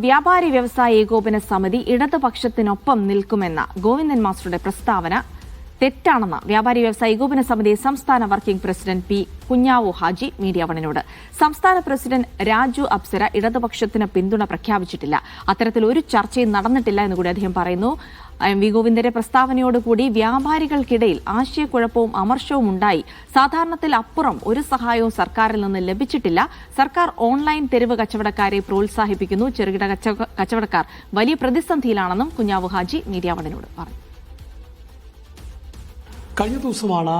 വ്യാപാരി വ്യവസായ ഏകോപന സമിതി ഇടതുപക്ഷത്തിനൊപ്പം നിൽക്കുമെന്ന ഗോവിന്ദൻ മാസ്റ്ററുടെ പ്രസ്താവന തെറ്റാണെന്ന് വ്യാപാരി വ്യവസായ ഏകോപന സമിതി സംസ്ഥാന working president P Kunjavu Haji media വണിനോട്. സംസ്ഥാന പ്രസിഡന്റ് രാജു അപ്സര ഇടതുപക്ഷത്തിന് പിന്തുണ പ്രഖ്യാപിച്ചിട്ടില്ല. അത്തരത്തിൽ ഒരു ചർച്ചയും നടന്നിട്ടില്ല എന്നുകൂടി അദ്ദേഹം പറയുന്നു. എം വി ഗോവിന്ദന്റെ പ്രസ്താവനയോടുകൂടി വ്യാപാരികൾക്കിടയിൽ ആശയക്കുഴപ്പവും അമർഷവും ഉണ്ടായി. സാധാരണത്തിൽ അപ്പുറം ഒരു സഹായവും സർക്കാരിൽ നിന്ന് ലഭിച്ചിട്ടില്ല. സർക്കാർ ഓൺലൈൻ തെരുവ് കച്ചവടക്കാരെ പ്രോത്സാഹിപ്പിക്കുന്നു. ചെറുകിട കച്ചവടക്കാർ വലിയ പ്രതിസന്ധിയിലാണെന്നും കുഞ്ഞാവു ഹാജി മീഡിയ വണിനോട് പറഞ്ഞു. കഴിഞ്ഞ ദിവസമാണ്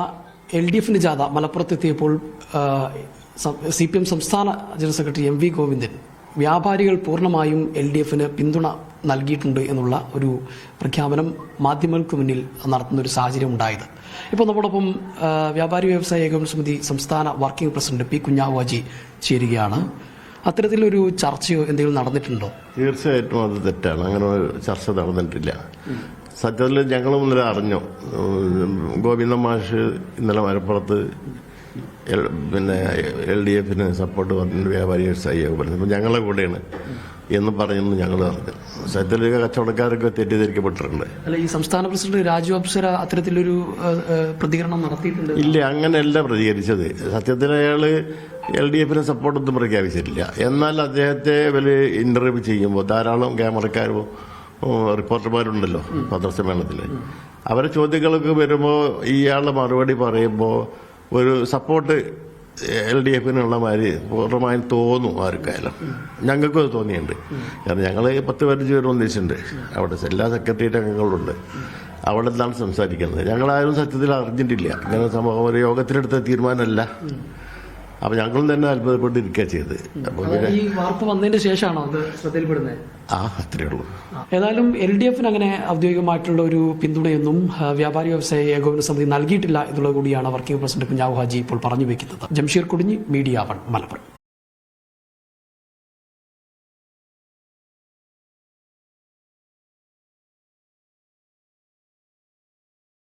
LDFന്റെ ജാഥ മലപ്പുറത്തെത്തിയപ്പോൾ CPM സംസ്ഥാന general secretary M V Govindan വ്യാപാരികൾ പൂർണ്ണമായും LDFന് പിന്തുണ നൽകിയിട്ടുണ്ട് എന്നുള്ള ഒരു പ്രഖ്യാപനം മാധ്യമങ്ങൾക്ക് മുന്നിൽ നടത്തുന്ന ഒരു സാഹചര്യം ഉണ്ടായത്. ഇപ്പോൾ നമ്മോടൊപ്പം വ്യാപാരി വ്യവസായ ഏകോപന സമിതി സംസ്ഥാന working president P Kunjavu Haji ചേരുകയാണ്. അത്തരത്തിലൊരു ചർച്ചയോ എന്തെങ്കിലും നടന്നിട്ടുണ്ടോ? തീർച്ചയായിട്ടും അത് തെറ്റാണ്. അങ്ങനെ ഒരു ചർച്ച നടന്നിട്ടില്ല. സത്യത്തിൽ ഞങ്ങൾ ഇന്നലെ അറിഞ്ഞു, ഗോവിന്ദൻ മാഷ് ഇന്നലെ മലപ്പുറത്ത് LDFന് സപ്പോർട്ട് പറഞ്ഞിട്ട് വ്യാപാരി വ്യവസായി ഏകോപനം അപ്പം ഞങ്ങളെ കൂടെയാണ് എന്ന് പറയുന്നു ഞങ്ങൾ അറിഞ്ഞു. സത്യത്തിൽ കച്ചവടക്കാരൊക്കെ തെറ്റിദ്ധരിക്കപ്പെട്ടിട്ടുണ്ട്. അല്ല, ഈ സംസ്ഥാന പ്രസിഡന്റ് രാജു അപ്സര അത്തരത്തിലൊരു പ്രതികരണം നടത്തിയിട്ടുണ്ട്? ഇല്ല, അങ്ങനെയല്ല പ്രതികരിച്ചത്. സത്യത്തിൽ അയാൾ LDFന് സപ്പോർട്ടൊന്നും പ്രഖ്യാപിച്ചിട്ടില്ല. എന്നാൽ അദ്ദേഹത്തെ വലിയ ഇന്റർവ്യൂ ചെയ്യുമ്പോൾ ധാരാളം ക്യാമറക്കാരും റിപ്പോർട്ടർമാരുണ്ടല്ലോ പത്രസമ്മേളനത്തിൽ. അവരെ ചോദ്യങ്ങൾക്ക് വരുമ്പോൾ ഇയാളുടെ മറുപടി പറയുമ്പോൾ ഒരു സപ്പോർട്ട് LDFനുള്ള മാതിരി പൂർണ്ണമായും തോന്നും ആർക്കായാലും. ഞങ്ങൾക്കും അത് തോന്നിയിട്ടുണ്ട്. കാരണം ഞങ്ങൾ 10-15 പേര് ഒന്നിച്ചിട്ടുണ്ട്. അവിടെ എല്ലാ സെക്രട്ടേറിയറ്റ് അംഗങ്ങളുണ്ട്. അവിടെ നിന്നാണ് സംസാരിക്കുന്നത്. ഞങ്ങളാരും സത്യത്തിൽ അറിഞ്ഞിട്ടില്ല. ഇങ്ങനെ സംഭവം ഒരു യോഗത്തിലെടുത്ത തീരുമാനമല്ല. അപ്പൊ ഞങ്ങളും തന്നെ അത്ഭുതപ്പെട്ടിരിക്കുക ചെയ്ത്. അപ്പൊ ഈ വാർത്ത വന്നതിന് ശേഷമാണോ അത് ശ്രദ്ധയിൽപ്പെടുന്നത്? അത്രേ ഉള്ളൂ. ഏതായാലും LDFന് അങ്ങനെ ഔദ്യോഗികമായിട്ടുള്ള ഒരു പിന്തുണയൊന്നും വ്യാപാരി വ്യവസായ ഏകോപന സമിതി നൽകിയിട്ടില്ല എന്നുള്ളത് കൂടിയാണ് വർക്കിംഗ് പ്രസിഡന്റ് കുഞ്ഞാവു ഹാജി ഇപ്പോൾ പറഞ്ഞു വെക്കുന്നത്. ജംഷീർ കുടിഞ്ഞി, മീഡിയ 1, മലപ്പുറം.